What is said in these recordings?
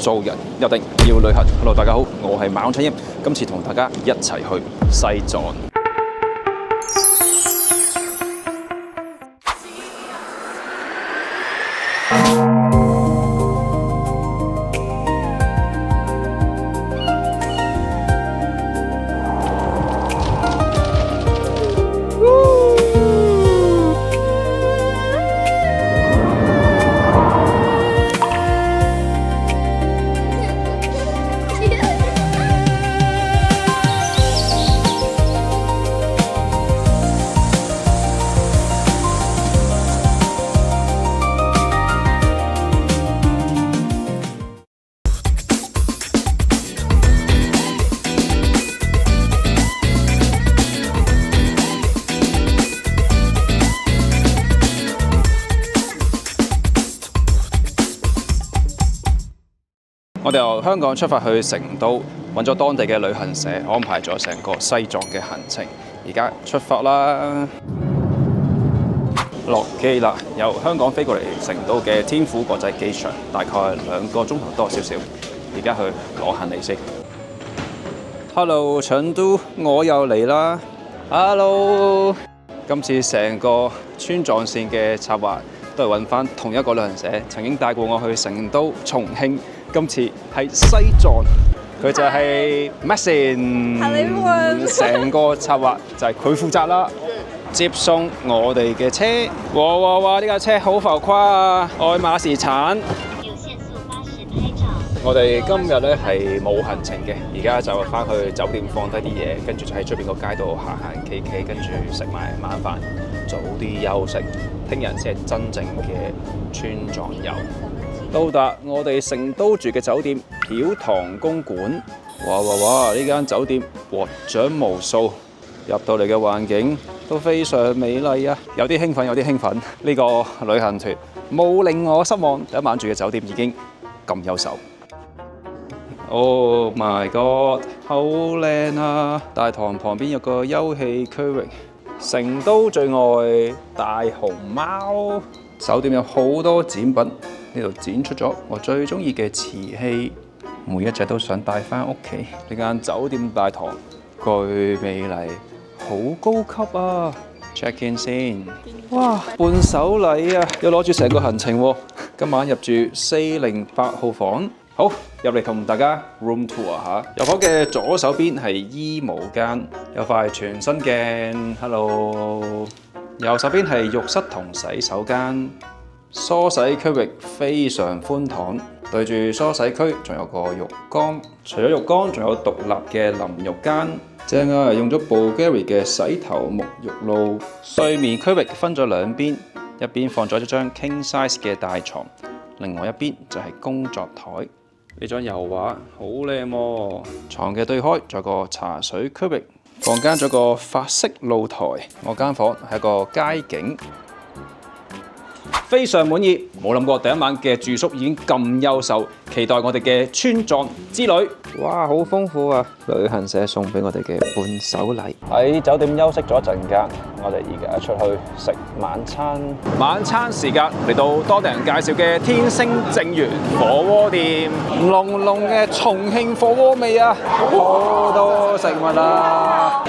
做人一定要旅行。Hello， 大家好，我係馬春英，今次同大家一齊去西藏。我哋由香港出發去成都，揾咗當地嘅旅行社安排咗成個西藏嘅行程。而家出發啦，落機啦！由香港飛過嚟成都嘅天府國際機場，大概2個鐘頭多少少。而家去攞行李先。Hello， 成都，我又嚟啦。Hello， 今次成個川藏線嘅策劃都係揾翻同一個旅行社，曾經帶過我去成都、重慶。今次係西藏，佢就係 Maxine， 成個策劃就係佢負責啦。接送我哋嘅車，哇！呢架車好浮誇啊！愛馬仕橙。我哋今日咧係冇行程嘅，而家就翻去酒店放低啲嘢，跟住就喺出邊個街度行企，跟住食埋晚飯，早啲休息。聽日先係真正嘅川藏遊。到達我哋成都住嘅酒店曉塘公館，哇！呢間酒店獲獎無數，入到嚟嘅環境都非常美麗啊！有啲興奮。呢個旅行團冇令我失望，第一晚住嘅酒店已經咁優秀。Oh my god， 好靚啊！大堂旁邊有個休憩區域，成都最愛大熊貓。酒店有好多展品，呢度展出咗我最中意嘅瓷器，每一隻都想帶翻屋企。呢間酒店大堂巨美麗，好高級啊 ！check in 先，哇！伴手禮啊，又攞住成個行程喎。今晚入住408號房，好，入嚟同大家 room tour 下。入房嘅左手邊係衣帽間，有塊全身鏡 ，hello。右手邊係浴室同洗手間，梳洗區域非常寬敞，對住梳洗區仲有個浴缸，除咗浴缸仲有獨立嘅淋浴間，正啊！用咗 Bulgari 嘅洗頭沐浴露。睡眠區域分咗兩邊，一邊放咗一張 king size 嘅大床，另外一邊就係工作台。呢張油畫好靚喎，床嘅對開仲有個茶水區域。房間仲有個法式露台，我間房係一個街景，非常滿意。冇諗過第一晚嘅住宿已經咁優秀，期待我哋嘅川藏之旅。哇，好豐富啊！旅行社送俾我哋嘅伴手禮。喺酒店休息咗一陣間，我哋而家出去食晚餐。晚餐時間嚟到當地人介紹嘅天星正源火鍋店，濃濃嘅重慶火鍋味啊！好多食物啊！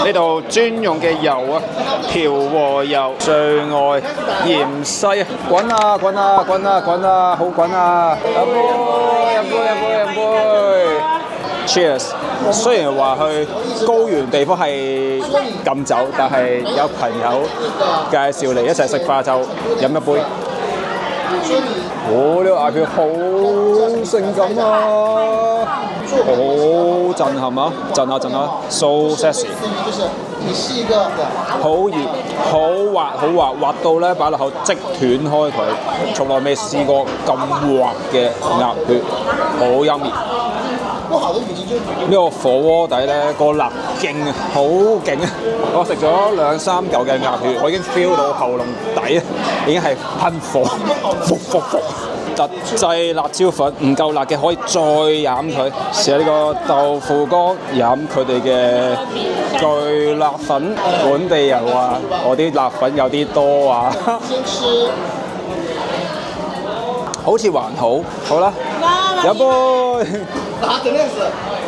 呢度專用嘅油啊，調和油，最愛芫茜啊！滾啊，好滾啊！飲杯 ！Cheers！ 雖然話去高原地方係禁酒，但係有朋友介紹嚟一齊食飯就飲一杯。呢個鴨血好性感啊！好震撼啊！震下 ，so sexy， 好熱，好滑，滑到咧擺落口即斷開佢，從來未試過咁滑嘅鴨血，好陰熱。呢個火鍋底咧個辣勁啊，好勁啊！我食咗2-3嚿嘅鴨血，我已經 feel 到喉嚨底啊，已經係噴火，特製辣椒粉，唔夠辣嘅可以再飲佢。試下呢個豆腐乾，飲佢哋嘅巨辣粉。本地人話我啲辣粉有啲多啊。好似還好。好啦，有杯。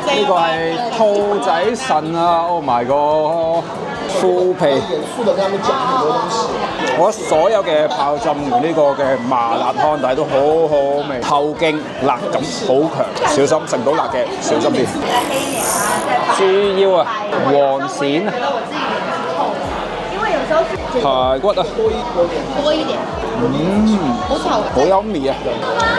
呢個係兔仔腎啊 ！Oh my god！ 腐皮。我所有嘅泡浸完呢個嘅麻辣湯底都好好味，後勁辣感好強，小心食唔到辣嘅，小心啲。豬腰啊，黃鱔啊，排骨啊，多一點。好稠，好yummy啊，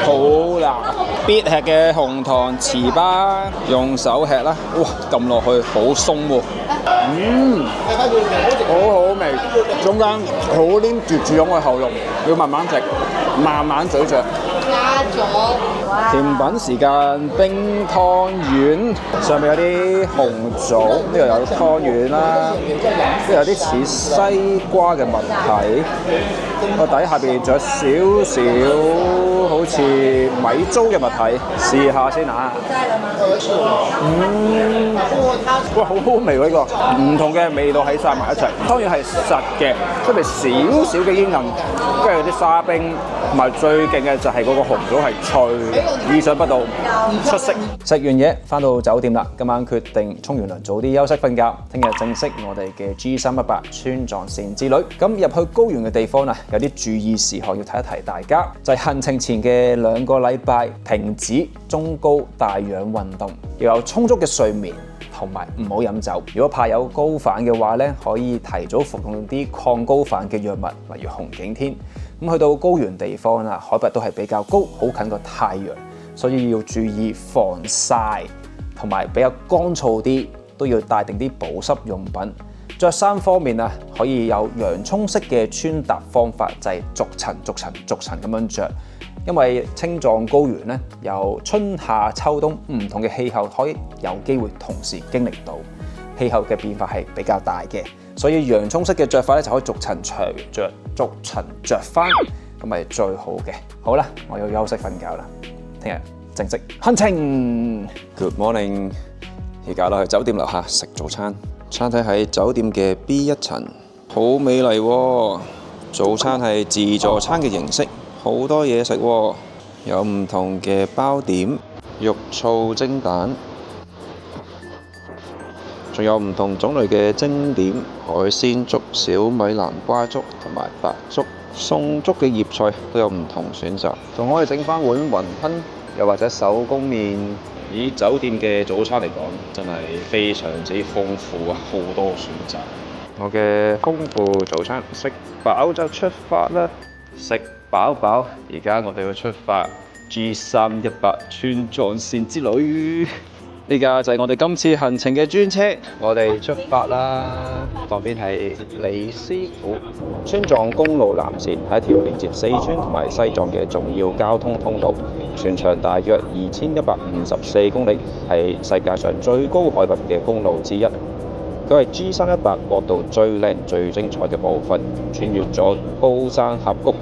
好辣。必吃嘅紅糖糍粑，用手吃啦，哇，撳落去好鬆喎。好好味，中間好黏住咗我喉嚨，要慢慢食，慢慢咀嚼。加咗。甜品時間，冰湯圓，上面有啲紅棗，呢度有湯圓啦，呢度有啲似西瓜嘅物體，個底下邊仲有少少好似米糟嘅物體，試下先啊！哇，好好味喎呢個，唔同嘅味道喺晒埋一齊，湯圓係實嘅，出邊少少嘅煙韌，跟住有啲沙冰，同埋最勁嘅就係嗰個紅棗係脆，意想不到，出色。食完嘢翻到酒店啦，今晚決定沖完涼早啲休息瞓覺，聽日正式我哋嘅 G318川藏線之旅。咁入去高原嘅地方啊，有啲注意事項要提一提大家，就係行程前嘅2個禮拜停止中高大氧運動，要有充足嘅睡眠。同埋唔好飲酒。如果怕有高反嘅話咧，可以提早服用啲抗高反嘅藥物，例如紅景天。咁去到高原地方啦，海拔都係比較高，好近個太陽，所以要注意防曬，同埋比較乾燥啲，都要帶定啲保濕用品。着衫方面啊，可以有洋葱式嘅穿搭方法，就係逐層咁樣着。因為青藏高原咧，有春夏秋冬唔同嘅氣候，可以有機會同時經歷到，氣候嘅變化係比較大嘅，所以洋葱式嘅着法咧就可以逐層着翻，咁咪最好嘅。好啦，我要休息瞓覺啦，聽日正式行程。Good morning， 而家落去酒店樓下食早餐，餐廳喺酒店嘅 B1層，好美麗喎。早餐係自助餐嘅形式。好多嘢食喎，有唔同嘅包點、肉燥蒸蛋，仲有唔同種類嘅蒸點、海鮮粥、小米南瓜粥同埋白粥。送粥嘅葉菜都有唔同選擇，仲可以整返碗雲吞，又或者手工麵。以酒店嘅早餐嚟講，真係非常之豐富啊，好多選擇。我嘅豐富早餐食飽就出發啦，食飽飽，而家我哋要出發 G318川藏線之旅。呢架就係我哋今次行程嘅專車，我哋出發啦。旁邊係李師傅。川藏公路南線係一條連接四川同埋西藏嘅重要交通通道，全長大約2154公里，係世界上最高海拔嘅公路之一。佢係 G318國道最靚、最精彩嘅部分，穿越咗高山峽谷、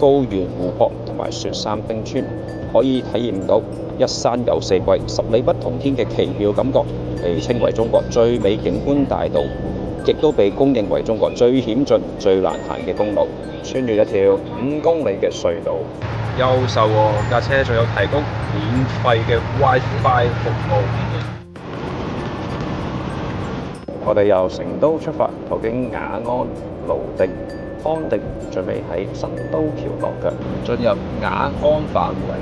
高原湖泊同埋雪山冰川，可以體驗到一山有四季、十里不同天嘅奇妙感覺。被稱為中國最美景觀大道，亦都被公認為中國最險峻、最難行嘅公路。穿越一條5公里嘅隧道，優秀喎！架車仲有提供免費嘅 WiFi 服務。我哋由成都出發，途經雅安、瀘定、康定，準備喺新都橋落腳，進入雅安範圍，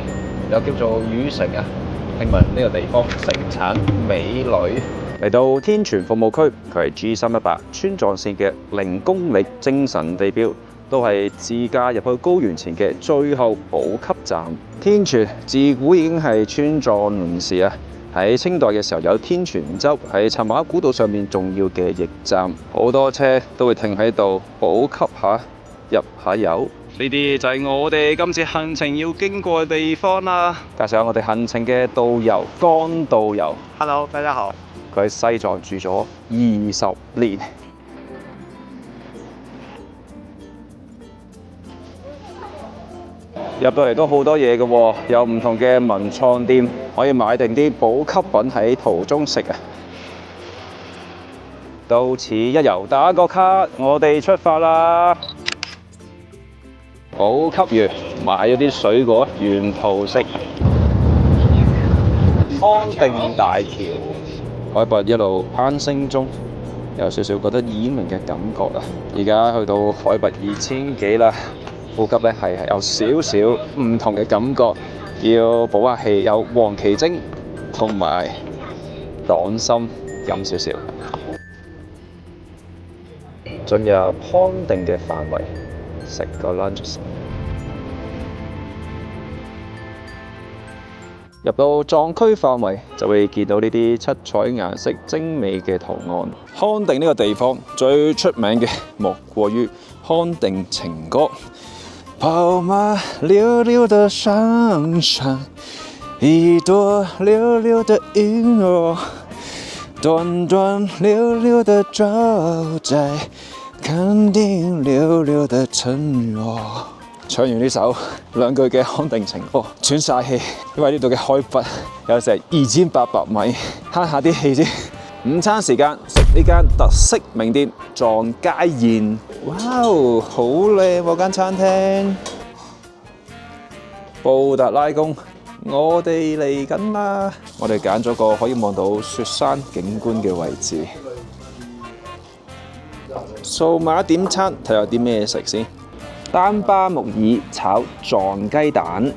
又叫做雨城啊。聽聞呢個地方盛產美女。嚟到天泉服務區，佢係 G318川藏線嘅0公里精神地標，都係自駕入去高原前嘅最後補給站。天泉自古已經係川藏人士啊。喺清代嘅時候有天泉州，係尋馬古道上面重要嘅驛站，好多車都會停喺度補給下、入下油。呢啲就係我哋今次行程要經過嘅地方啦。介紹下我哋行程嘅導遊江導遊。Hello， 大家好。佢喺西藏住咗20年。入到嚟都好多嘢嘅喎，有唔同嘅文創店，可以買定啲補給品喺途中食啊！到此一遊，打個卡，我哋出發啦！好吸月，買咗啲水果沿途食。康定大橋，海拔一路攀升中，有少少覺得耳鳴嘅感覺啊！而家去到海拔2000幾啦，呼吸咧係有少少唔同嘅感覺，要補下氣，有黃芪精同埋黨參飲少少。進入康定嘅範圍，食個 lunch。入到藏區範圍，就會見到呢啲七彩顏色精美嘅圖案。康定呢個地方最出名嘅莫過於康定情歌。跑馬溜溜的山上，一朵溜溜的雲朵，短短溜溜的走在康定溜溜的承諾。唱完呢首兩句嘅康定情歌，喘晒氣，因為呢度嘅海拔有成2800米，慳下啲氣先。午餐時間食呢間特色名店藏街宴，哇哦，好靚喎間餐廳。布達拉宮，我哋嚟緊啦！我哋揀咗個可以望到雪山景觀嘅位置。數碼點餐，睇下啲咩食先。丹巴木耳炒藏雞蛋，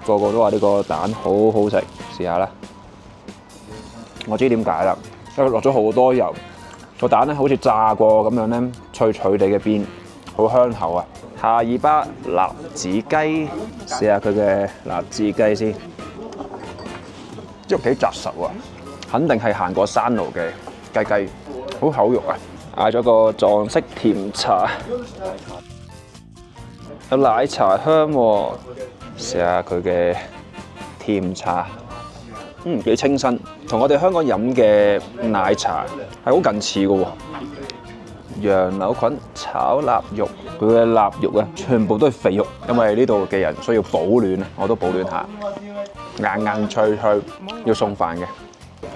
個個都話呢個蛋好好食，試下啦。我知點解啦，因為落咗好多油，個蛋咧好似炸過咁樣咧，脆脆地嘅邊，好香口啊！夏爾巴辣子雞，試下佢嘅辣子雞先，肉幾紮實喎，肯定係行過山路嘅雞雞，好口肉啊！嗌咗個藏式甜茶。有奶茶香喎，試下佢嘅甜茶，幾清新，同我哋香港飲嘅奶茶係好近似嘅喎。楊柳菌炒臘肉，佢嘅臘肉啊，全部都係肥肉，因為呢度嘅人需要保暖啊，我都保暖下，硬硬脆脆，要送飯嘅。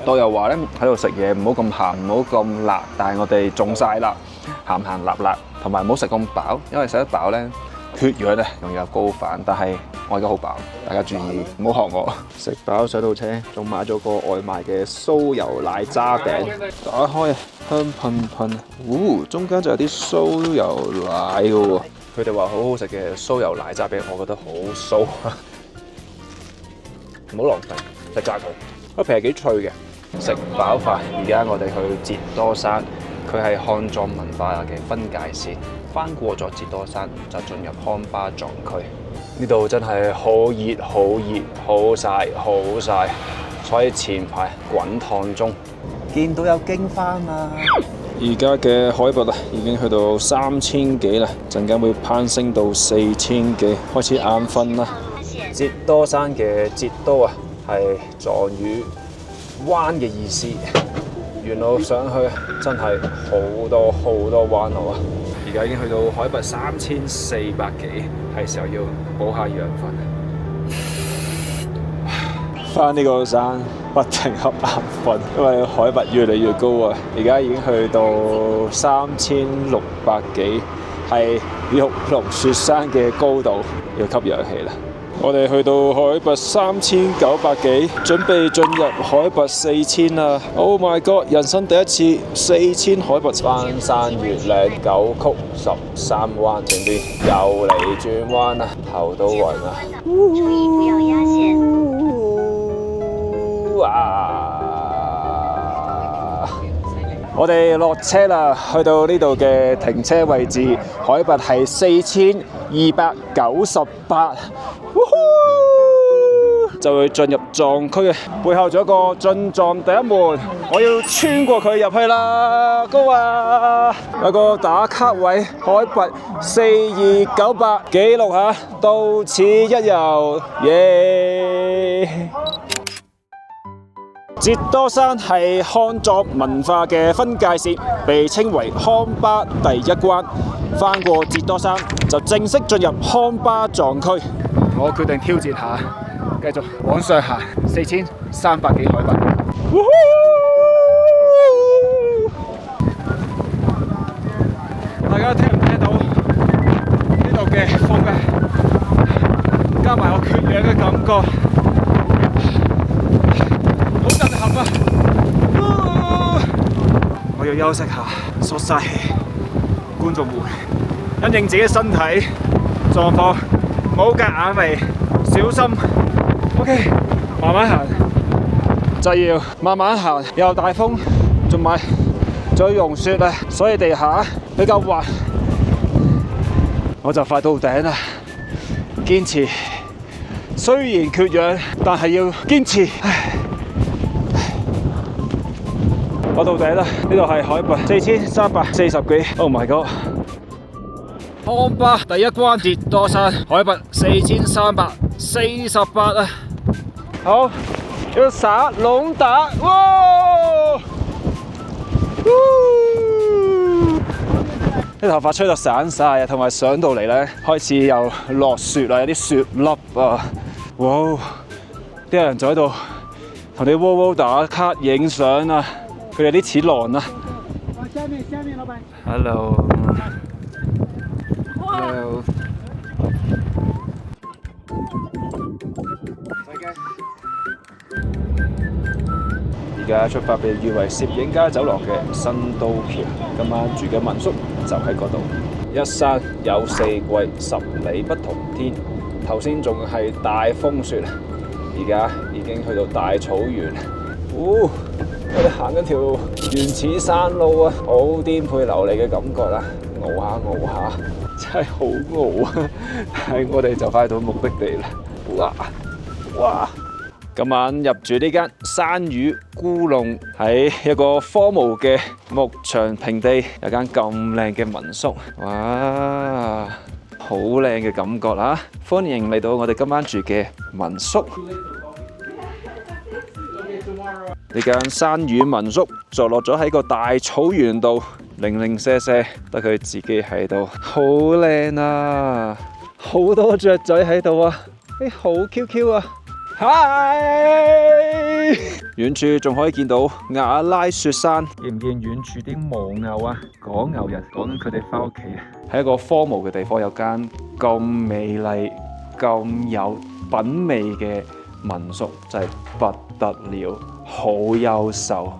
導遊話咧喺度食嘢唔好咁鹹，唔好咁辣，但係我哋中晒辣，鹹鹹辣辣，同埋唔好食咁飽，因為食得飽咧，血氧咧容易有高反，但係我而家好飽，大家注意唔好學我。食飽上到車，仲買咗個外賣嘅酥油奶渣餅，打開香噴噴，中間就有啲酥油奶嘅喎。佢哋話好好食嘅酥油奶渣餅，我覺得好酥，唔好浪費，食晒佢。個皮係幾脆嘅。食飽飯，而家我哋去折多山，佢係漢藏文化嘅分界線。翻過咗折多山就進入康巴藏區，呢度真係好熱好熱，好曬好曬，所以前排滾燙中，見到有經幡啦。而家嘅海拔已經去到3000幾啦，陣間會攀升到4000幾，開始眼瞓啦。折多山嘅折多啊，係藏語彎嘅意思，沿路上去真係好多彎路啊！而家已經去到海拔3400幾，係時候要補下養分。翻呢個山不停瞌眼瞓，因為海拔越嚟越高啊！而家已經去到3600幾，係玉龍雪山嘅高度，要吸氧氣啦。我哋去到海拔3900幾，準備進入海拔4000啦 ！Oh my god！ 人生第一次4000海拔翻山越嶺9曲13彎，前邊又嚟轉彎啦，頭都暈啦！我哋落車啦，去到呢度嘅停車位置，海拔係4298，就會進入藏區嘅。背後仲有一個進藏第一門，我要穿過佢入去啦，高啊！有個打卡位，海拔4298，記錄下，到此一遊，耶！折多山係漢藏文化嘅分界線，被稱為康巴第一關。翻過折多山就正式進入康巴藏區。我決定挑戰下，繼續往上行4300幾海拔。大家聽唔聽到呢度嘅風啊？樣嘅感覺，好震撼啊！我要休息下，縮晒氣。觀眾們，因應自己身體狀況，唔好夾硬嚟，小心。OK， 慢慢行，就要慢慢行。又大風，仲有融雪啊，所以地下比較滑。我就快到頂啦，堅持。雖然缺氧，但係要堅持。我到頂啦，呢度係海拔4340幾。Oh my god！ 康巴第一關跌多山，海拔4348啊！好，要撒龍打，哇！啲頭髮吹到散晒啊，同埋上到嚟咧，開始又落雪啦，有啲雪粒啊！哇！啲人就喺度同啲窩打卡影相啊，佢哋啲似狼啊！下面老闆。Hello。Hello。而家出發被譽為攝影家走廊嘅新都橋，今晚住嘅民宿就喺嗰度。一山有四季，10里不同天。頭先仲係大風雪，而家已經去到大草原。我哋行緊條原始山路啊，好顛沛流離嘅感覺啦，熬下，真係好熬啊！但係我哋就快到目的地啦，哇！今晚入住呢間山魚菇籠，喺一個荒蕪嘅牧場平地，有間咁靚嘅民宿，哇！好靚嘅感覺啦！歡迎嚟到我哋今晚住嘅民宿。呢間山魚民宿坐落咗喺個大草原度，零零舍舍，得佢自己喺度，好靚啊！好多雀仔喺度啊，好 Q 啊！嗨！遠處仲可以見到亞拉雪山，見唔見遠處啲牦牛啊？趕牛人趕佢哋翻屋企啊！喺一個荒蕪嘅地方，有間咁美麗、咁有品味嘅民宿，真係不得了，好優秀。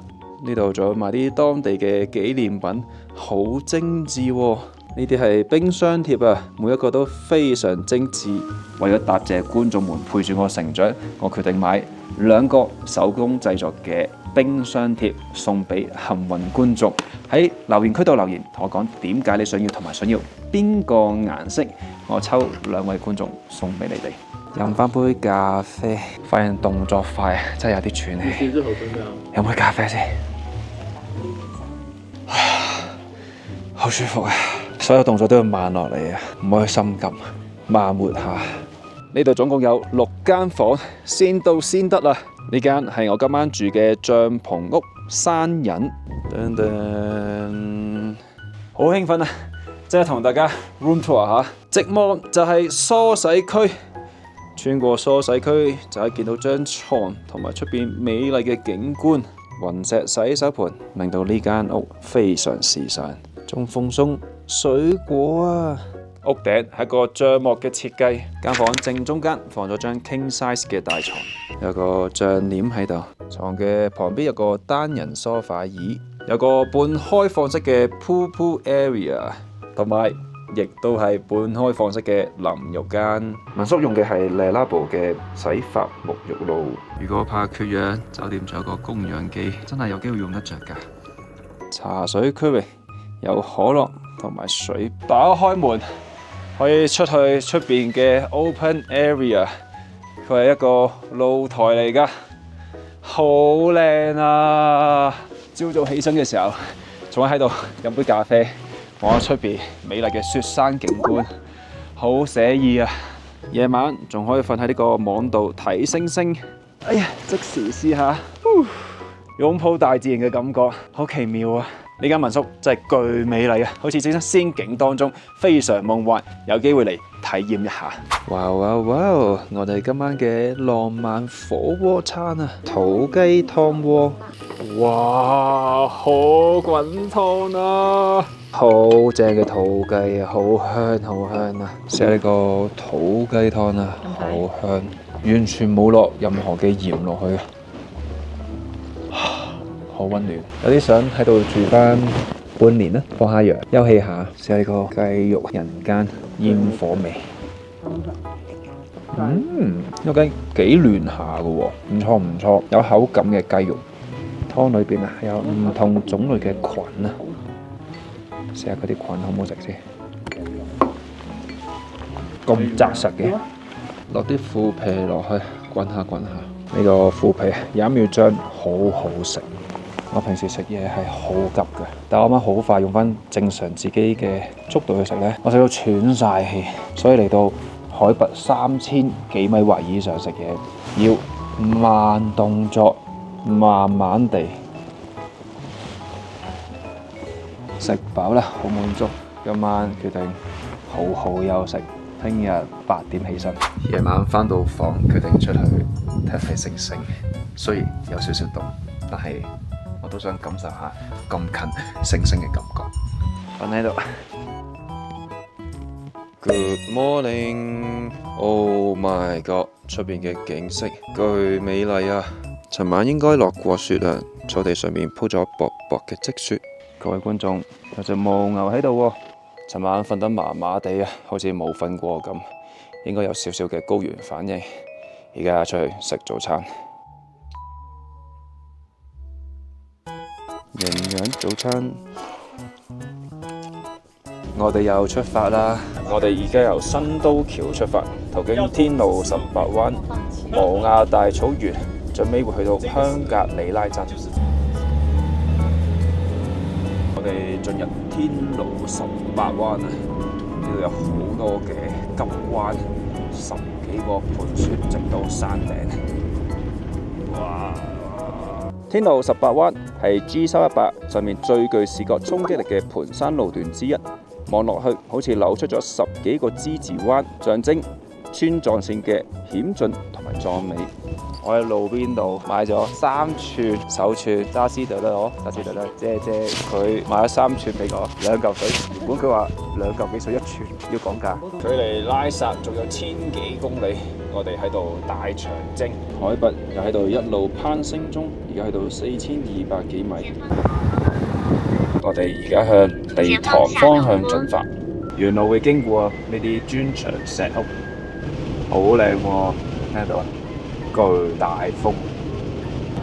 呢度仲有賣啲當地嘅紀念品，好精緻喎。呢啲係冰箱貼啊，每一個都非常精緻。為咗答謝觀眾們陪住我成長，我決定買2個手工製作嘅冰箱貼送俾幸運觀眾。喺留言區度留言，同我講點解你想要，同埋想要邊個顏色，我抽2位觀眾送俾你哋。飲翻杯咖啡，發現動作快，真係有啲喘氣。飲杯咖啡先，好舒服啊！所有動作都要慢落嚟啊，唔可以心急，慢活下。呢度總共有6間房，先到先得啦。呢間係我今晚住嘅帳篷屋山隱，噔噔，好興奮啊！即係同大家 room tour 下，直望就係梳洗區，穿過梳洗區就可以見到張床同埋出邊美麗嘅景觀，雲石洗手盆令到呢間屋非常時尚，仲奉送水果啊！屋頂係個帳幕嘅設計，間房正中間放咗張 king size 嘅大床，有個帳簾喺度，床嘅旁邊有個單人梳化椅，有個半開放式嘅 pool area， 同埋亦都係半開放式嘅淋浴間。民宿用嘅係 Le Labo 嘅洗髮沐浴露。如果怕缺氧，酒店仲有個供氧機，真係有機會用得着㗎。茶水區域有可樂同埋水，打開門可以出去出邊嘅 open area， 佢係一個露台嚟㗎，好靚啊！朝早起身嘅時候，仲喺度飲杯咖啡，望下出邊美麗嘅雪山景觀，好寫意啊！夜晚仲可以瞓喺呢個網度睇星星，哎呀，即時試下，擁抱大自然嘅感覺，好奇妙啊！呢間民宿真係巨美麗啊，好似置身仙境當中，非常夢幻，有機會嚟體驗一下。哇！我哋今晚嘅浪漫火鍋餐啊，土雞湯鍋，哇，好滾燙啊，好正嘅土雞啊，好香啊！食呢個土雞湯啊，好香。完全冇落任何嘅鹽落去，好溫暖。有啲想喺度住翻半年啦，放下羊，休憩下，試下呢個雞肉人間煙火味。呢個雞幾嫩下嘅喎，唔錯唔錯，有口感嘅雞肉。湯裏邊啊有唔同種類嘅菌啊，試下嗰啲菌好唔好食先？咁紮實嘅，落啲腐皮落去，滾下滾下。呢個腐皮飲料醬好好食。我平時食嘢係好急嘅，但我啱啱好快用翻正常自己嘅速度去食呢，我食到喘晒氣，所以嚟到海拔3000幾米或以上食嘢，要慢動作，慢慢地食飽啦，好滿足。今晚決定好好休息，聽日8點起身。夜晚返到房，決定出去睇睇星星。雖然有少少凍，但係我都想感受下咁近星星嘅感覺。瞓喺度。Good morning! Oh my god！出邊嘅景色巨美麗啊！尋晚應該落過雪啊，草地上面鋪咗薄薄嘅積雪。各位觀眾，有隻牦牛喺度喎。尋晚瞓得麻麻地啊，好似冇瞓過咁，應該有少少嘅高原反應。而家出去食早餐。營養早餐，我哋又出發啦！我哋而家由新都橋出發，途經天路18彎、摩亞大草原，最尾會去到香格里拉鎮。我哋進入天路18彎啊！呢度有好多嘅急彎，10幾個盤旋直到山頂。哇！天路18彎係 G318上面最具視覺衝擊力嘅盤山路段之一，望落去好似扭出咗10幾個之字彎，象徵川藏線嘅險峻同埋壯美。我喺路邊度買咗3寸手串揸絲豆啦，揸絲豆啦，姐佢買咗3寸俾我，2嚿水。原本佢話2嚿幾水1寸，要講價。距離拉薩仲有1000幾公里，我哋喺度大長征，海拔又喺度一路攀升中，而家去到4200幾米。我哋而家向理塘方向進發，沿路會經過呢啲磚牆石屋，好靚喎，聽到啊！巨大風，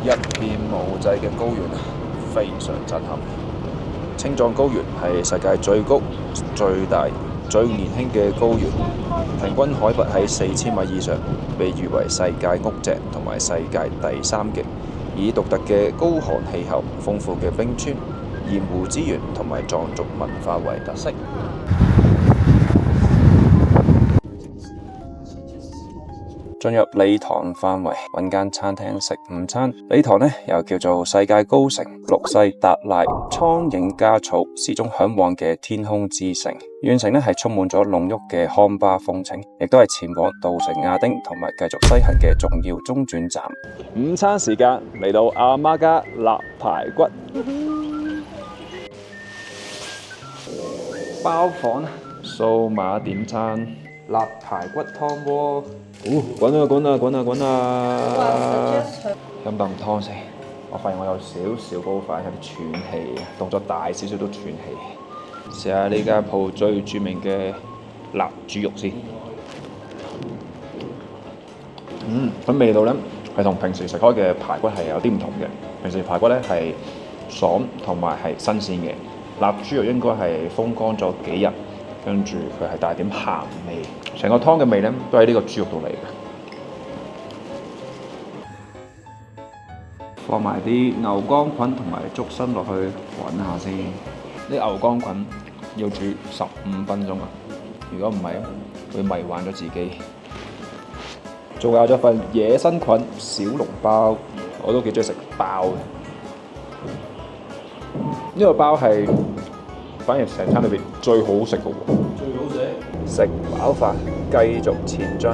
一片無際嘅高原，非常震撼。青藏高原係世界最高、最大、最年輕嘅高原，平均海拔喺4000米以上，被譽為世界屋脊同埋世界第3極，以獨特嘅高寒氣候、豐富嘅冰川、鹽湖資源同埋藏族文化為特色。進入理塘範圍，揾間餐廳食午餐。理塘呢又叫做世界高城、鹿西達賴、蒼蠅家草、時鐘嚮往嘅天空之城。縣城呢係充滿咗濃郁嘅康巴風情，亦都係前往稻城亞丁同埋繼續西行嘅重要中轉站。午餐時間嚟到阿媽家臘排骨，包房數碼點餐。臘排骨湯鍋，滾啊滾啊滾啊滾啊！飲啖湯先。我發現我有少少高反，有啲喘氣，動作大少少都喘氣。試下呢間鋪最著名嘅臘豬肉先。咁味道呢係同平時食開嘅排骨係有啲唔同嘅。平時排骨呢係爽同埋係新鮮嘅，臘豬肉應該係風乾咗幾日。跟住佢係帶點鹹味，成個湯嘅味呢都喺呢個豬肉度嚟嘅。放埋啲牛肝菌同埋竹笙落去滾下先。啲牛肝菌要煮15分鐘啊！如果唔係，會迷幻咗自己。仲有咗份野生菌小籠包，我都幾中意食包嘅。呢個包係反而成餐裏邊最好食嘅喎，最好食。食飽飯，繼續前進。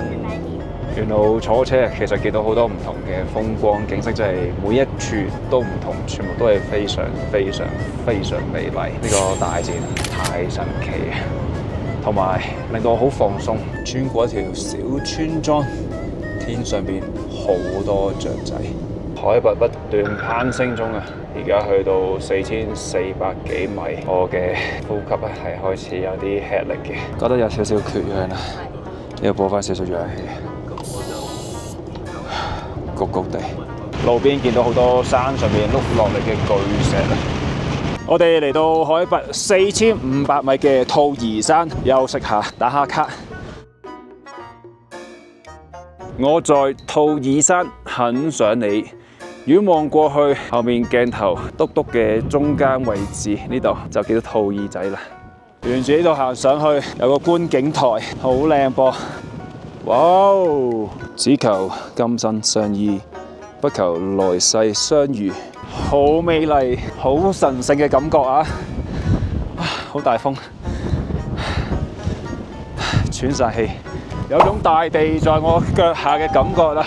沿路坐車，其實見到好多唔同嘅風光景色，真係每一處都唔同，全部都係非常非常非常美麗。呢個大自然太神奇，同埋令到我好放鬆。穿過一條小村莊，天天上邊好多雀仔，海拔不斷攀升中啊！而家去到4400幾米，我嘅呼吸咧係開始有啲吃力嘅，覺得有少少缺氧啦，要補翻少少氧氣。谷谷地，路邊見到好多山上面碌落嚟嘅巨石啊！我哋嚟到海拔4500米嘅兔兒山休息下，打下卡。我在兔兒山很想你，遠望過去，後面鏡頭篤篤嘅中間位置呢度就見到兔兒仔啦。沿住呢度行上去，有個觀景台，好靚噃。哇哦！只求今生相依，不求來世相遇。好美麗，好神聖嘅感覺啊！好大風，喘晒氣，有種大地在我腳下嘅感覺啦。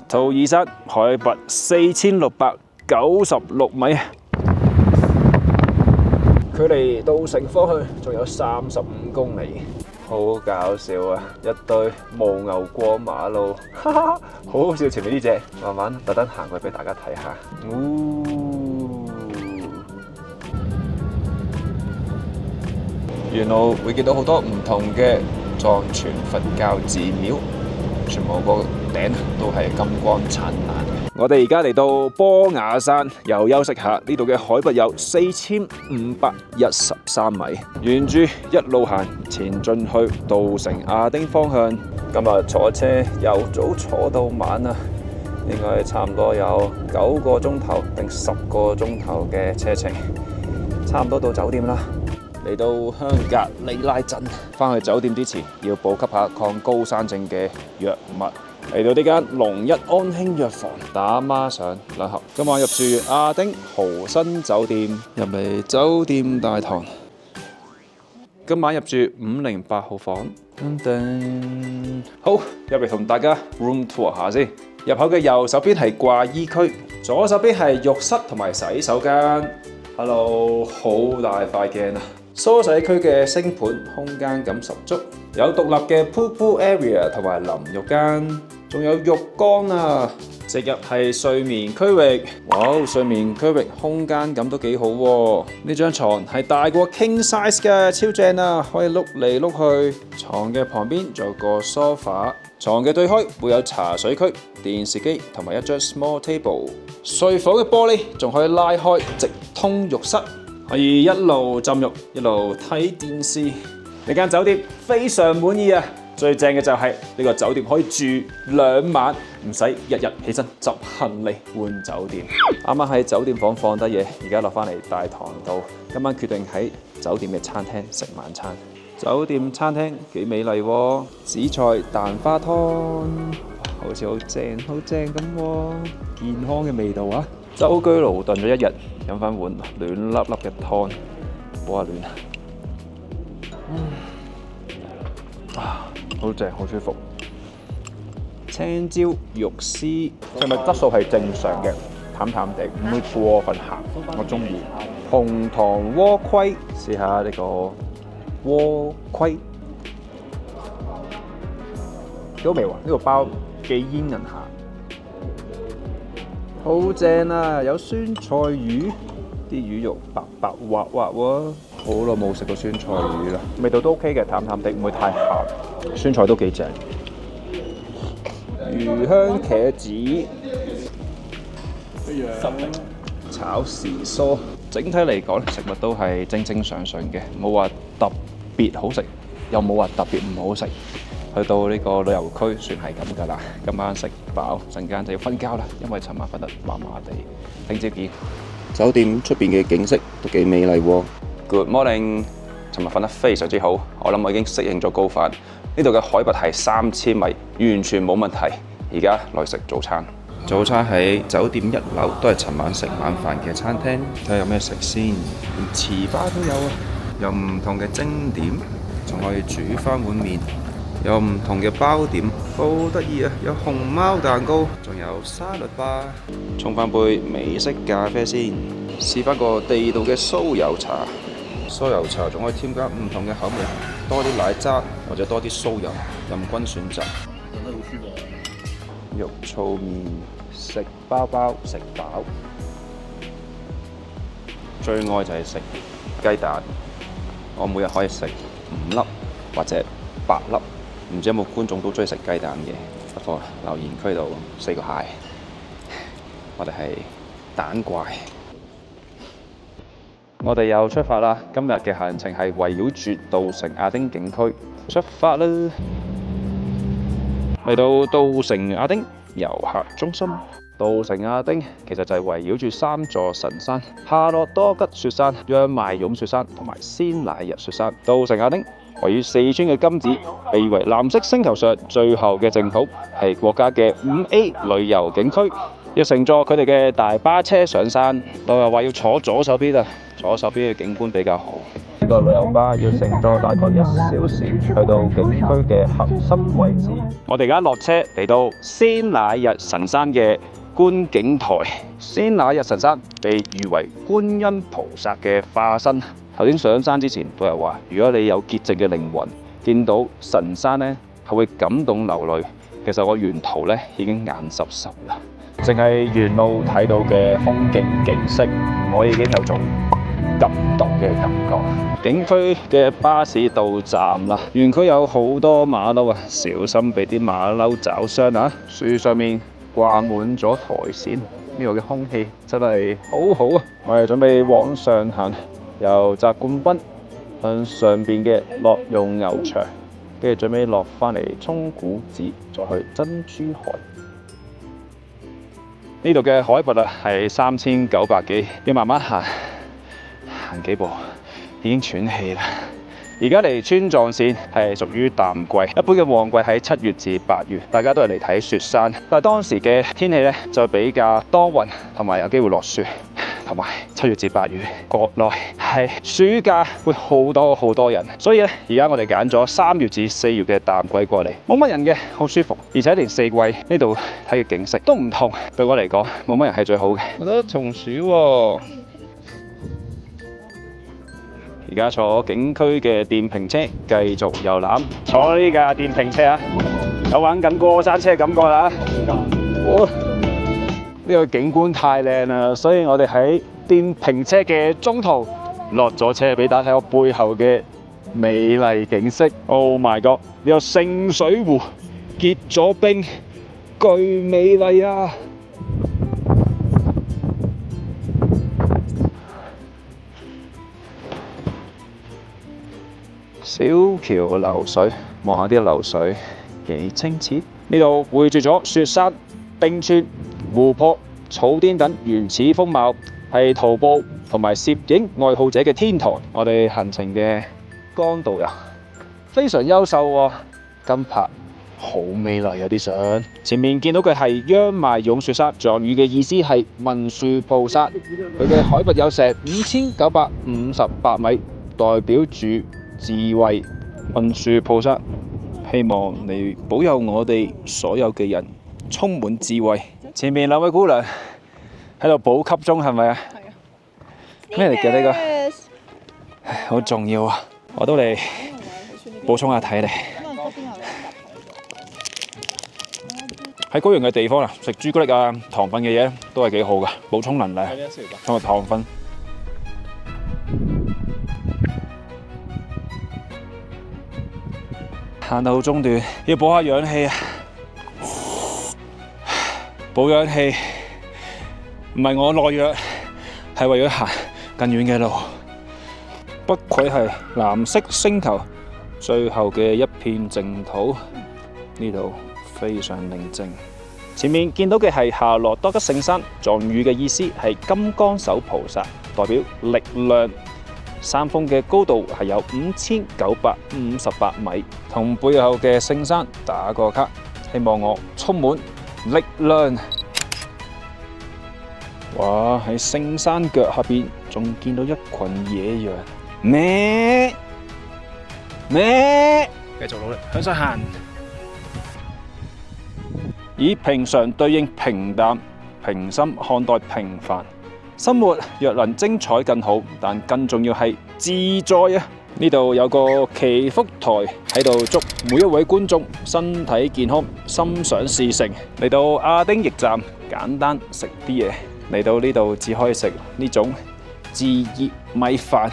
兔兒山海拔4696米。距離到城方向仲有35公里，好搞笑啊！一堆牦牛過馬路，哈哈，好好笑！前面呢隻，慢慢特登行過去俾大家睇下。沿路會見到好多唔同嘅藏傳佛教寺廟，全部個頂都係金光燦爛。我哋而家嚟到波雅山，又休息下。呢度嘅海拔有4513米，沿住一路行前進去稻城亞丁方向。今日坐車由早坐到晚啊，應該差唔多有9個鐘頭定10個鐘頭嘅車程，差唔多到酒店啦。嚟到香格里拉鎮，返去酒店之前要補給下抗高山症嘅藥物。嚟到呢間龍一安興藥房打孖上2盒。今晚入住亞丁豪新酒店，入嚟酒店大堂。今晚入住508號房。好，入嚟同大家 room tour 下先。入口嘅右手邊係掛衣區，左手邊係浴室同埋洗手間。Hello， 好大塊鏡啊！梳洗區嘅星盤，空間感十足，有獨立嘅 pool area 同埋淋浴間，仲有浴缸啊！直入係睡眠區域，哇！睡眠區域空間感都幾好喎。呢張床係大過 king size 嘅，超正啊！可以碌嚟碌去。床嘅旁邊仲有個 sofa， 床嘅對開會有茶水區、電視機同埋一張 small table。睡房嘅玻璃仲可以拉開，直通浴室。可以一路浸浴一路睇電視，呢間酒店非常滿意啊！最正嘅就係呢個酒店可以住2晚，唔使日日起身執行李換酒店。啱啱喺酒店房放低嘢，而家落返嚟大堂度。今晚決定喺酒店嘅餐廳食晚餐。酒店餐廳幾美麗喎，紫菜蛋花湯，好似好正咁喎，健康嘅味道啊！舟車勞頓咗一日，飲翻碗暖粒粒嘅湯，好暖啊！好正，好舒服。青椒肉絲，係咪質素係正常嘅？淡淡地，唔會過分鹹，我中意。紅糖鍋盔，試下呢個鍋盔，幾好味喎！呢個包幾煙韌下。好正啊！有酸菜魚，啲魚肉白白滑滑喎。好耐冇食過酸菜魚啦，味道都 OK 嘅，淡淡地，唔會太鹹。酸菜都幾正。魚香茄子，炒時蔬。整體嚟講，食物都係正正常常嘅，冇話特別好食，又冇話特別唔好食。去到呢個旅遊區算係咁㗎啦，今晚食飽，陣間就要瞓覺啦，因為尋晚瞓得麻麻地。聽朝見。酒店出邊嘅景色都幾美麗喎。Good morning， 尋日瞓得非常之好，我諗我已經適應咗高反。呢度嘅海拔係3000米，完全冇問題。而家來食早餐。早餐喺酒店1樓，都係尋晚食晚飯嘅餐廳。睇下有咩食先，連糍粑都有啊，有唔同嘅蒸點，仲可以煮翻碗麵。有唔同嘅包點，好得意啊！有熊貓蛋糕，仲有沙律吧。沖翻杯美式咖啡先，試翻個地道嘅酥油茶。酥油茶仲可以添加唔同嘅口味，多啲奶渣或者多啲酥油，任君選擇。肉燥麵食飽飽食飽，最愛就係食雞蛋。我每日可以食5粒或者8粒。唔知有冇觀眾都中意食雞蛋嘅？不妨留言區度4個嗨。我哋係蛋怪。我哋又出發啦！今日嘅行程係圍繞住稻城亞丁景區出發啦。嚟到稻城亞丁遊客中心。稻城亞丁其實就係圍繞住3座神山：夏洛多吉雪山、央邁勇雪山同埋仙乃日雪山。稻城亞丁位於四川嘅金子，被譽為藍色星球上最後嘅淨土，係國家嘅5A 旅遊景區。要乘坐佢哋嘅大巴車上山，導遊話要坐左手邊啊，左手邊嘅景觀比較好。呢個旅遊巴要乘坐大概1小時，去到景區嘅核心位置。我哋而家落車嚟到仙乃日神山嘅觀景台。仙乃日神山被譽為觀音菩薩嘅化身。頭先上山之前，導遊話：如果你有潔淨嘅靈魂，見到神山呢，係會感動流淚。其實我沿途呢已經眼濕濕啦，淨係沿路睇到嘅風景景色，我已經有種感動嘅感覺。景區嘅巴士到站啦，園區有好多馬騮啊，小心俾啲馬騮抓傷啊！樹上面掛滿咗苔蘚，呢度嘅空氣真係好好啊！我哋準備往上行。由澤冠濱向上邊嘅樂用牛場，跟住最尾落返嚟沖古寺，再去珍珠海。呢度嘅海拔係3900幾，要慢慢行，行幾步已經喘氣啦。而家嚟川藏線係屬於淡季，一般嘅旺季喺7月至8月，大家都係嚟睇雪山。但係當時嘅天氣呢，就比較多雲，同埋有機會落雪。同埋7月至8月，國內係暑假會好多人，所以咧而家我哋揀咗3月至4月嘅淡季過嚟，冇乜人嘅，好舒服，而且連4季呢度睇嘅景色都唔同。對我嚟講，冇乜人係最好嘅。我覺得松鼠喎。而家坐景區嘅電瓶車繼續遊覽，坐呢架電瓶車啊，有玩緊過山車感覺啦。呢個景觀太靚啦，所以我哋喺電瓶車嘅中途落咗車，俾大家睇我背後嘅美麗景色。Oh my god！ 呢個聖水湖結咗冰，巨美麗啊！小橋流水，望下啲流水幾清澈。呢度匯聚咗雪山、冰川、湖泊、草甸等原始風貌，係徒步同埋攝影愛好者嘅天堂。我哋行程嘅江導遊非常優秀喎，跟拍好美麗啊啲相。前面見到嘅係央邁勇雪山，藏語嘅意思係文殊菩薩，佢嘅海拔有成5958米，代表住智慧。文殊菩薩，希望你保佑我哋所有嘅人充滿智慧。前面兩位姑娘喺度補給中，係咪啊？咩嚟嘅呢個？好重要啊！我都嚟補充下體力。喺高原嘅地方啊，食朱古力啊、糖分嘅嘢都係幾好㗎，補充能量同埋糖分。行到中段要補下氧氣啊！補氧氣唔係我懦弱，係為咗行更遠嘅路。不愧係藍色星球最後嘅一片淨土，呢度非常寧靜。前面見到嘅係夏洛多吉聖山，藏語嘅意思係金剛手菩薩，代表力量。山峰嘅高度係有5958米，同背後嘅聖山打個卡，希望我充滿力量。哇！喺聖山腳下邊仲見到一群野羊，咩咩繼續努力向上行。以平常對應平淡，平心看待平凡。生活若能精彩更好，但更重要係自在啊！呢度有個祈福台喺度，祝每一位觀眾身體健康，心想事成。嚟到亞丁驛站，簡單食啲嘢。嚟到呢度只可以食呢種自熱米飯，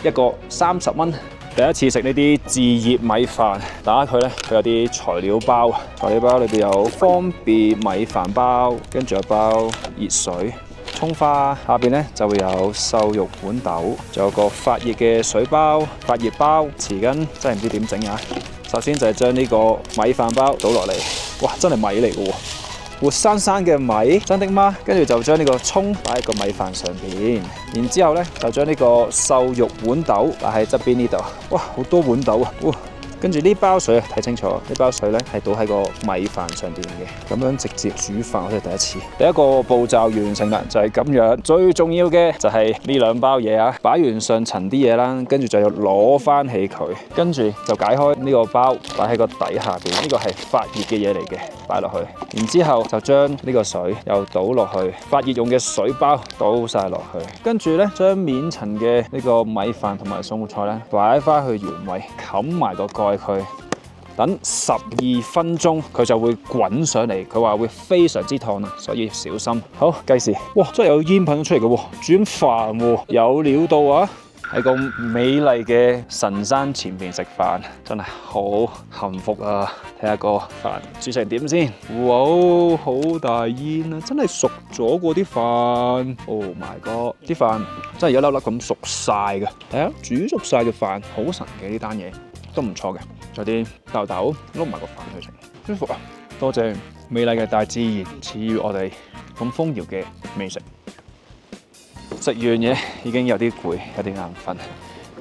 一個30蚊。第一次食呢啲自熱米飯，打開佢呢，佢有啲材料包，材料包裏邊有方便米飯包，跟住有包熱水。葱花下邊咧就會有瘦肉豌豆，仲有個發熱嘅水包、發熱包、匙羹，真係唔知點整啊！首先就係將呢個米飯包倒落嚟，哇，真係米嚟嘅喎，活生生嘅米，真的嗎？跟住就將呢個葱擺喺個米飯上邊，然之後咧就將呢個瘦肉豌豆擺喺側邊呢度，哇，好多豌豆啊！哇，跟住呢包水啊，睇清楚，呢包水咧係倒喺個米飯上邊嘅，咁樣直接煮飯，我哋第一次。第一個步驟完成啦，就係咁樣。最重要嘅就係呢兩包嘢啊，擺完上層啲嘢啦，跟住就要攞翻起佢，跟住就解開呢個包，擺喺個底下邊。呢個係發熱嘅嘢嚟嘅，擺落去。然之後就將呢個水又倒落去，發熱用嘅水包倒晒落去，跟住咧將面層嘅呢個米飯同埋餸活菜咧擺翻去原位，冚埋個蓋。佢等12分鐘，佢就會滾上嚟。佢話會非常之燙啊，所以小心。好，計時。哇，真係有煙噴咗出嚟嘅喎，煮緊飯喎，有料到啊！喺個美麗嘅神山前邊食飯，真係好幸福啊！睇下個飯煮成點先。哇，好大煙啊！真係熟咗嗰啲飯。Oh my god！啲飯真係一粒粒咁熟晒嘅。睇下煮熟晒嘅飯，好神嘅呢單嘢。都唔錯嘅，仲有啲豆豆撈埋個飯去食，舒服啊！多謝美麗嘅大自然賜予我哋咁豐饒嘅美食。食完嘢已經有啲攰，有啲眼瞓，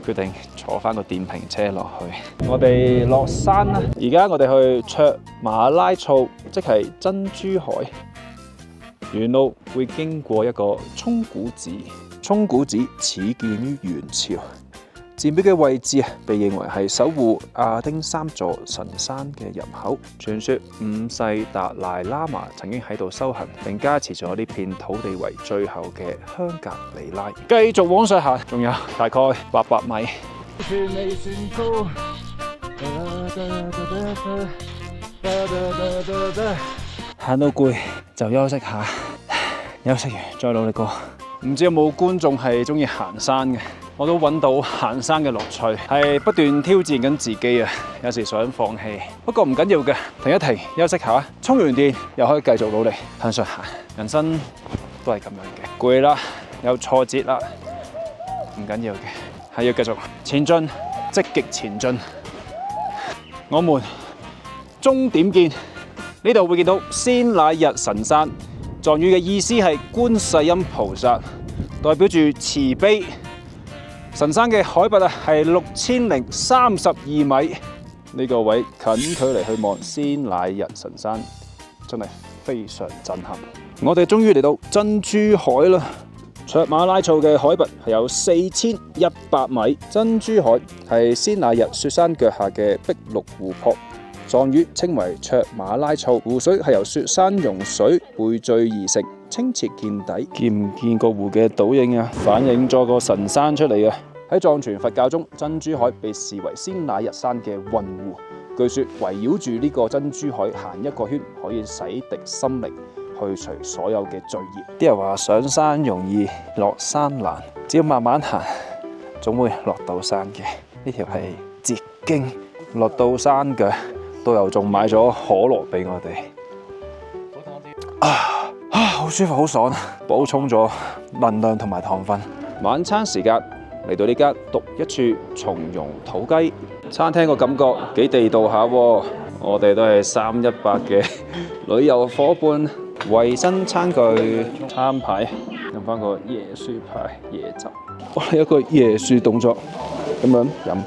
決定坐翻個電瓶車落去。我哋落山啦，而家我哋去卓馬拉措，即係珍珠海。沿路會經過一個沖古寺，沖古寺始建於元朝。寺廟嘅位置被認為係守護亞丁3座神山嘅入口。傳說五世達賴喇嘛曾經喺度修行，並加持咗呢片土地為最後嘅香格里拉。繼續往上行，仲有大概800米。算未算高，行到攰就休息下，休息完再努力過。唔知有冇觀眾係中意行山嘅？我都揾到行山嘅樂趣，係不斷挑戰緊自己啊！有時想放棄，不過唔緊要嘅，停一停，休息下，充完電又可以繼續努力向上行。人生都係咁樣嘅，攰啦，有挫折啦，唔緊要嘅，係要繼續前進，積極前進。我們終點見，呢度會見到仙乃日神山，藏語嘅意思係觀世音菩薩，代表住慈悲。神山嘅海拔係6032米，呢個位近距離去望仙乃日神山，真係非常震撼。我哋終於嚟到珍珠海啦！卓馬拉措嘅海拔係有4100米，珍珠海係仙乃日雪山腳下嘅碧綠湖泊，藏語稱為卓馬拉措。湖水係由雪山融水匯聚而成，清澈見底。見唔見個湖嘅倒影啊？反映咗個神山出嚟啊！喺藏傳佛教中，珍珠海被視為仙乃日山嘅運湖。據說圍繞住呢個珍珠海行一個圈，可以洗滌心靈，去除所有嘅罪孽。啲人話上山容易，落山難，只要慢慢行，總會落到山嘅。呢條係捷徑，落到山嘅導遊仲買咗可樂俾我哋。好舒服，好爽，補充咗能量同埋糖分。晚餐時間。嚟到呢間獨一處松茸土雞餐廳，個感覺幾地道下喎。我哋都係318嘅旅遊夥伴。衛生餐具餐牌，飲翻個椰樹牌椰汁。哇，有一個椰樹動作，咁樣飲，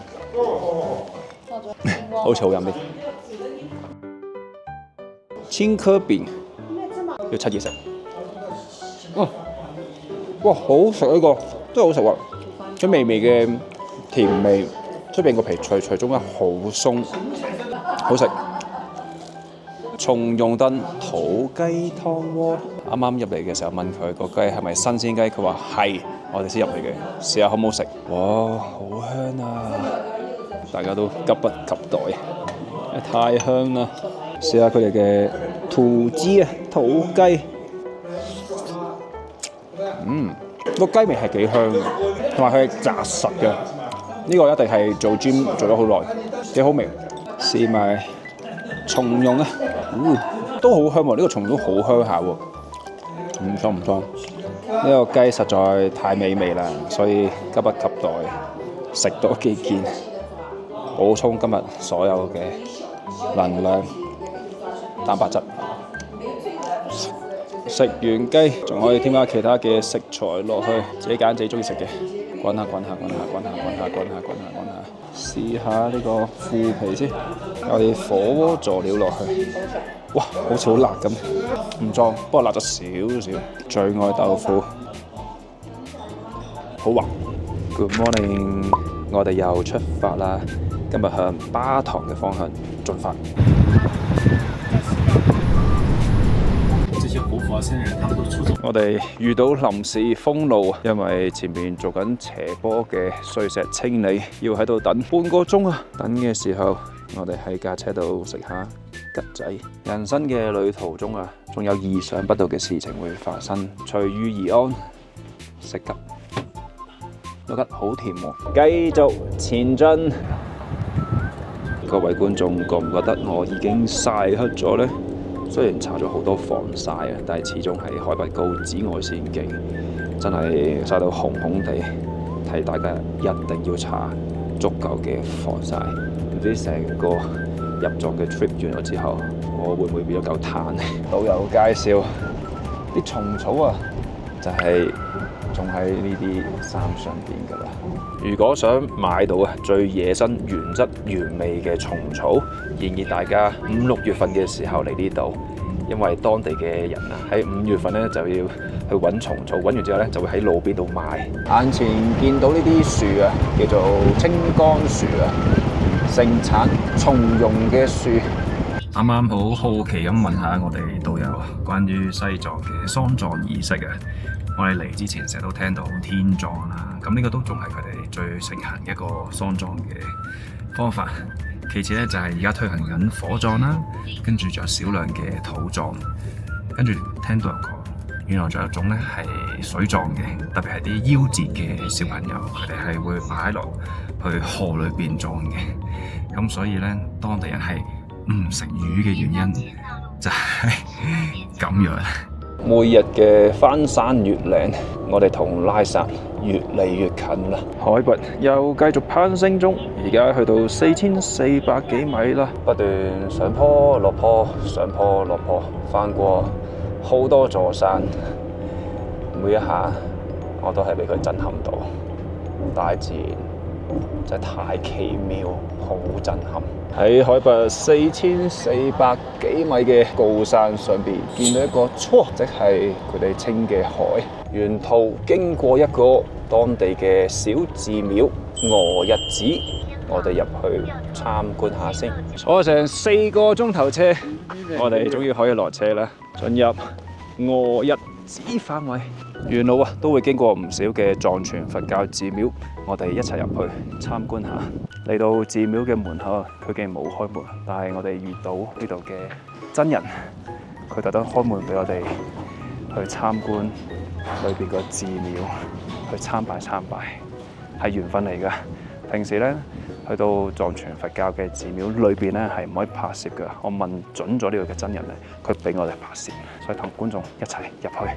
好似好飲啲。千顆餅要7嘢食。哇，好食呢個，都好食喎。啲微微嘅甜味，出邊個皮脆脆，中間好鬆，好食。松茸燉土雞湯鍋，啱啱入嚟嘅時候問佢個雞係咪新鮮雞，佢話係，我哋先入嚟嘅，試下好唔好食？哇，好香啊！大家都急不及待，太香啦！試下佢哋嘅土雞啊，土雞，個雞味係幾香嘅，同埋佢係紮實嘅。呢個一定係做 gym 做咗好耐，幾好味。試埋松茸啊，都好香喎！呢個松茸好香下喎，唔錯唔錯。呢個雞實在太美味啦，所以急不及待食多幾件，補充今日所有嘅能量、蛋白質。食完雞仲可以添加其他嘅食材落去，自己揀自己中意食嘅。滾下滾下滾下滾下滾下滾下滾下滾下，試下呢個腐皮先，有啲火鍋佐料落去。哇，好似好辣咁，唔裝，不過辣咗少少。最愛豆腐，好滑。Good morning， 我哋又出發啦，今日向巴塘嘅方向進發。我哋遇到臨時封路，因為前面做緊斜坡嘅碎石清理，要喺度等半個鐘啊！等嘅時候，我哋喺架車度食下桔仔。人生嘅旅途中啊，仲有意想不到嘅事情會發生，隨遇而安。食桔，個桔好甜喎。繼續前進。各位觀眾覺唔覺得我已經曬黑咗呢？雖然搽咗好多防曬啊，但係始終係海拔高，紫外線勁，真係曬到紅紅地。提大家一定要搽足夠嘅防曬。唔知成個入藏嘅 trip 完咗之後，我會唔會變咗嚿炭？導遊介紹啲蟲草啊，就係種喺呢啲山上邊㗎啦。如果想買到最野生、原汁原味嘅蟲草，建議大家5、6月份嘅時候嚟呢度，因為當地嘅人啊喺5月份咧就要去揾蟲草，揾完之後咧就會喺路邊度賣。眼前見到呢啲樹啊，叫做青江樹啊，盛產松茸嘅樹。啱啱好好奇咁問下我哋導遊關於西藏嘅喪葬儀式啊。我哋嚟之前成日都聽到天葬啦，咁呢個都仲係佢哋最盛行嘅一個喪葬嘅方法。其次咧就係而家推行緊火葬啦，跟住仲有少量嘅土葬，跟住聽到人講，原來仲有一種咧係水葬嘅，特別係啲夭折嘅小朋友，佢哋係會擺落去河裏邊葬嘅。咁所以咧，當地人係唔食魚嘅原因就係咁樣。每日嘅翻山越嶺，我哋同拉薩越嚟越近啦。海拔又繼續攀升中，而家去到4400幾米啦。不斷上坡落坡，上坡落坡，翻過好多座山，每一下我都係俾佢震撼到。大自然真係太奇妙，好震撼。喺海拔4400幾米嘅高山上邊，見到一個錯，即係佢哋稱嘅海。沿途經過一個當地嘅小寺廟俄日寺，我哋入去參觀下先。坐成4個鐘頭車，我哋終於可以落車啦，進入俄日寺範圍。沿路都會經過唔少嘅藏傳佛教寺廟，我哋一齊入去參觀下。嚟到寺廟嘅門口，佢竟然冇開門，但係我哋遇到呢度嘅真人，佢特登開門俾我哋去參觀裏邊個寺廟，去參拜，係緣分嚟㗎。平時咧去到藏傳佛教嘅寺廟裏邊咧係唔可以拍攝㗎。我問準咗呢個嘅真人咧，佢俾我哋拍攝，所以同觀眾一齊入去。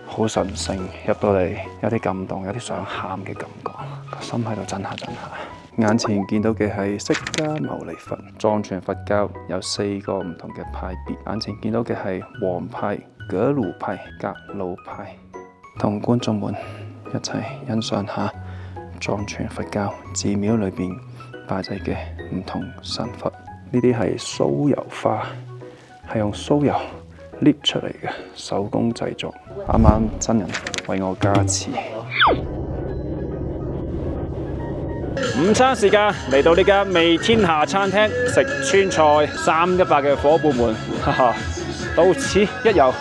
好神聖，入到嚟有啲感動，有啲想喊嘅感覺，個心喺度震下。眼前見到嘅係釋迦牟尼佛，藏傳佛教有4個唔同嘅派別。眼前見到嘅係黃派、噶魯派、格魯派，同觀眾們一齊欣賞下藏傳佛教寺廟裏邊拜祭嘅唔同神佛。呢啲係酥油花，係用酥油捏出嚟嘅手工製作。啱啱真人為我加持，午餐時間嚟到呢間味天下餐廳食川菜，318嘅伙伴們，哈哈，到此一遊。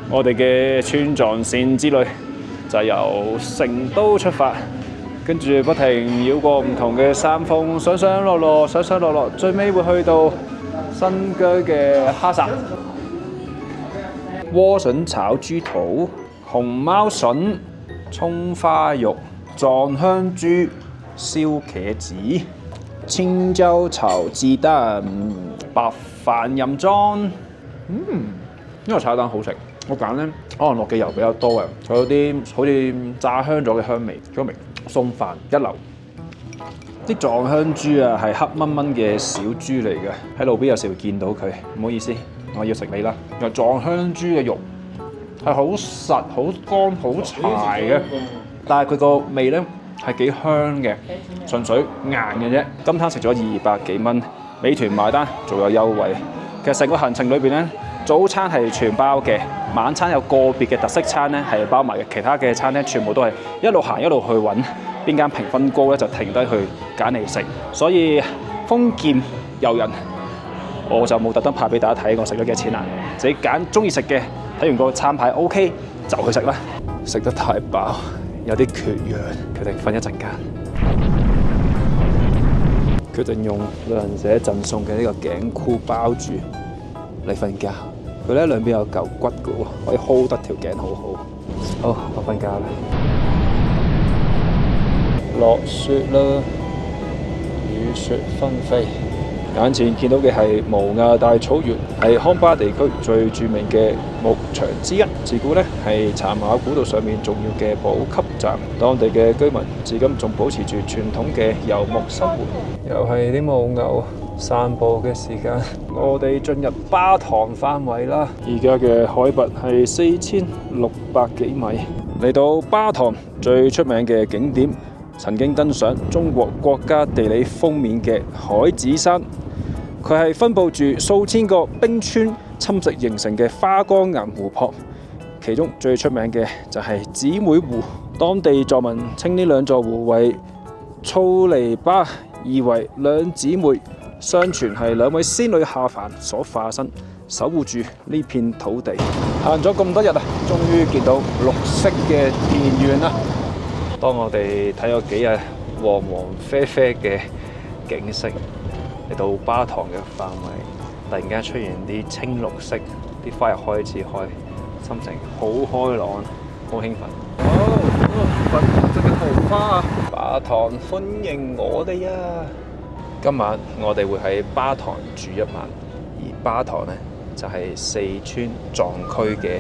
我哋嘅川藏線之旅就由成都出發，跟住不停繞過唔同嘅山峰，上上落落，上上落落，最尾會去到新疆嘅哈薩。萵筍炒豬肚、熊貓筍、葱花肉、藏香豬、燒茄子、青椒炒雞蛋、白飯任裝。呢個炒蛋好食。我揀咧，可能落嘅油比較多嘅，佢有啲好似炸香咗嘅香味，餸飯一流。啲藏香豬啊係黑蚊蚊嘅小豬嚟嘅，喺路邊有時會見到佢，唔好意思，我要食你啦。原來藏香豬嘅肉係好實、好乾、好柴嘅，但係佢個味咧係幾香嘅，純粹硬嘅啫。今餐食咗200幾蚊，美團埋單仲有優惠。其實成個行程裏邊咧，早餐係全包嘅，晚餐有個別嘅特色餐咧係包埋嘅，其他嘅餐廳全部都係一路行一路去揾邊間評分高咧，就停低去揀嚟食。所以豐儉由人，我就冇特登拍俾大家睇我食咗幾多錢啦，自己揀中意食嘅，睇完個餐牌 OK 就去食啦。食得太飽，有啲缺氧，決定瞓一陣間。決定用旅行社贈送嘅呢個頸箍包住嚟瞓覺。佢咧兩邊有嚿骨嘅喎，可以 hold 得條頸好好。好，我瞓覺啦。落雪啦，雨雪紛飛。眼前見到嘅係無涯大草原，係康巴地區最著名嘅牧場之一。自古咧係茶馬古道上面重要嘅補給站，當地嘅居民至今仲保持住傳統嘅遊牧生活。又係啲母牛散步嘅時間，我哋進入巴塘範圍啦。而家嘅海拔係4600幾米。嚟到巴塘最出名嘅景點，曾經登上中國國家地理封面嘅海子山。佢係分佈住數千個冰川侵蝕形成嘅花崗岩湖泊，其中最出名嘅就係姊妹湖。當地藏民稱呢兩座湖為措尼巴，意為兩姊妹，相傳係兩位仙女下凡所化身，守護住呢片土地。行咗咁多日啊，終於見到綠色嘅田園啦。當我哋睇咗幾日黃黃啡啡嘅景色，嚟到巴塘嘅範圍，突然間出現啲青綠色，啲花又開始開，心情好開朗，好興奮。粉紅色嘅桃花啊！巴塘歡迎我哋啊！今晚我哋會喺巴塘住一晚，而巴塘呢，就係四川藏區嘅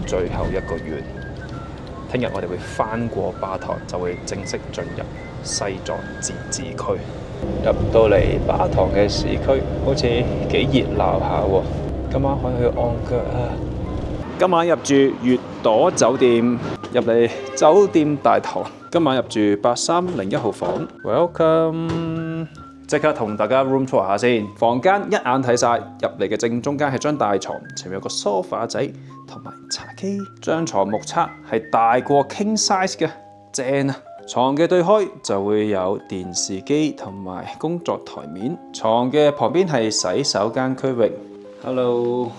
最後一個縣。聽日我哋會翻過巴塘，就會正式進入西藏自治區。入到嚟巴塘嘅市區，好似幾熱鬧下喎。今晚可以去按腳啊！今晚入住月朵酒店，入嚟酒店大堂。今晚入住8301號房。Welcome！ 即刻同大家 room tour 下先。房間一眼睇晒，入嚟嘅正中間係張大床，前面有個 sofa 仔同埋茶几。張床目測係大過 king size 嘅，正啊！床嘅對開就會有電視機同埋工作台面。床嘅旁邊係洗手間區域。Hello，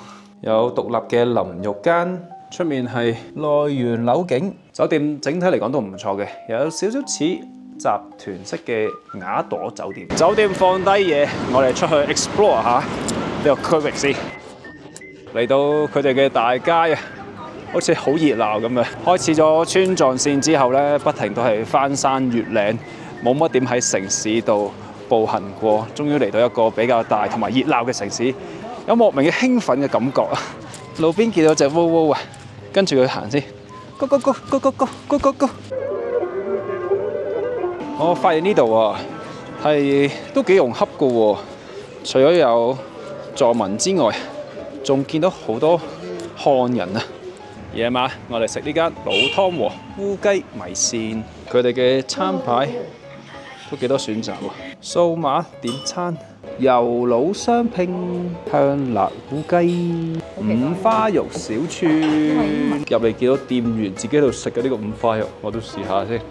有獨立嘅淋浴間，出面係內園樓景。酒店整體嚟講都唔錯嘅，有少少似集團式嘅雅朵酒店。酒店放低嘢，我哋出去 explore 下呢個區域先。嚟到佢哋嘅大街啊！好似好熱鬧咁啊！開始咗川藏線之後咧，不停都係翻山越嶺，冇乜點喺城市度步行過。終於嚟到一個比較大同埋熱鬧嘅城市，有莫名嘅興奮嘅感覺啊！路邊見到隻窩窩啊，跟住佢行先。Go go go go go go go go go！ 我發現呢度啊，係都幾融洽㗎喎。除咗有藏民之外，仲見到好多漢人啊！夜晚我哋食呢間老湯和烏雞米線，佢哋嘅餐牌都幾多選擇喎。數碼點餐、油腦雙拼、香辣烏雞、五花肉小串。入嚟見到店員自己喺度食嘅呢個五花肉，我都試下先。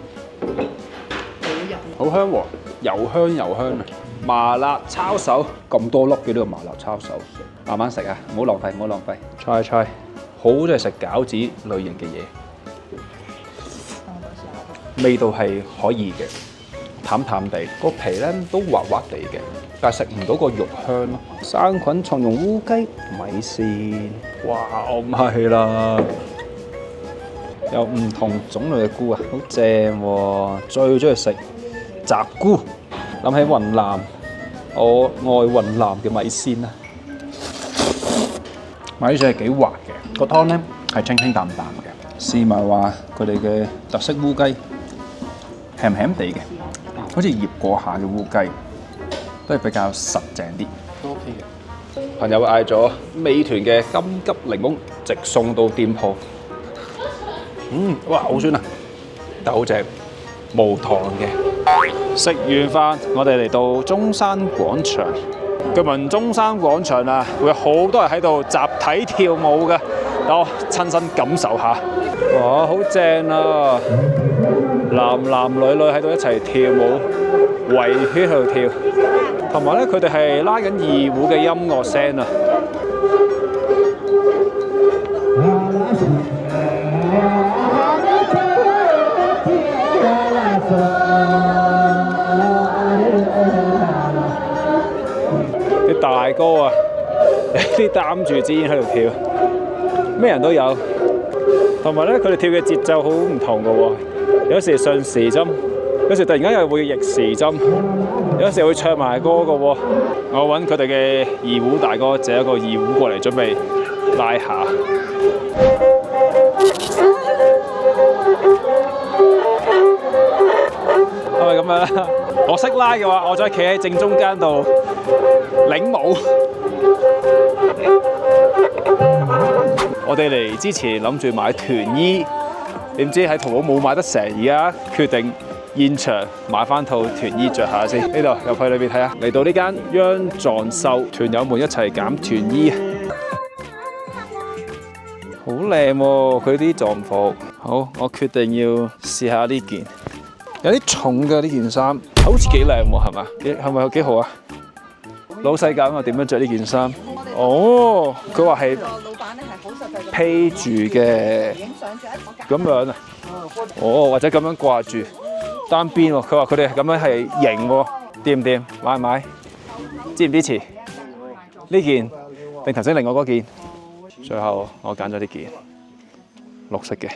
好香喎，又香又香啊！麻辣抄手咁多粒嘅呢個麻辣抄手，慢慢食啊，唔好浪費，唔好浪費。Try，好中意食餃子類型嘅嘢，味道係可以嘅，淡淡地，個皮咧都滑滑地嘅，但係食唔到個肉香咯。生菌重用烏雞米線，哇！我唔係啦，有唔同種類嘅菇啊，好正喎！最中意食雜菇，諗起雲南，我愛雲南嘅米線啊！米線係幾滑嘅，個湯咧係清清淡淡嘅。試埋話佢哋嘅特色烏雞，鹹鹹地嘅，好似醃過下嘅烏雞，都係比較實淨啲。都 OK 嘅。朋友嗌咗美團嘅金桔檸檬，直送到店鋪。哇，好酸啊，但好正，無糖嘅。食完飯，我哋嚟到中山廣場。據聞中山廣場啊，會有好多人喺度集體跳舞嘅，等我親身感受下。哇，好正啊！男男女女喺度一齊跳舞，圍圈喺度跳，同埋咧佢哋係拉緊二胡嘅音樂聲啊！啲大哥啊，有啲擔住支煙喺度跳，咩人都有。同埋咧，佢哋跳嘅節奏好唔同嘅喎，有時順時針，有時突然間又會逆時針，有時會唱埋歌嘅喎。我揾佢哋嘅二胡大哥借一個二胡過嚟，準備拉下。係咪咁樣啦？我識拉嘅話，我再企喺正中間度領舞。我哋嚟之前諗住買團衣，點知喺淘寶冇買得成，而家決定現場買翻套團衣着下先。呢度入去裏邊睇下，嚟到呢間央藏秀，團友們一齊揀團衣，好靚喎！佢啲藏服，好，我決定要試下呢件，有啲重嘅呢件衫，好似幾靚喎，係嘛？係咪幾好啊？老細教我點樣着呢件衫？哦，佢話係披住嘅，咁樣啊？哦，或者咁樣掛住單邊喎。佢話佢哋咁樣係型喎，掂唔掂？買唔買？支唔支持？呢件定頭先另外嗰件？最後我揀咗呢件綠色嘅。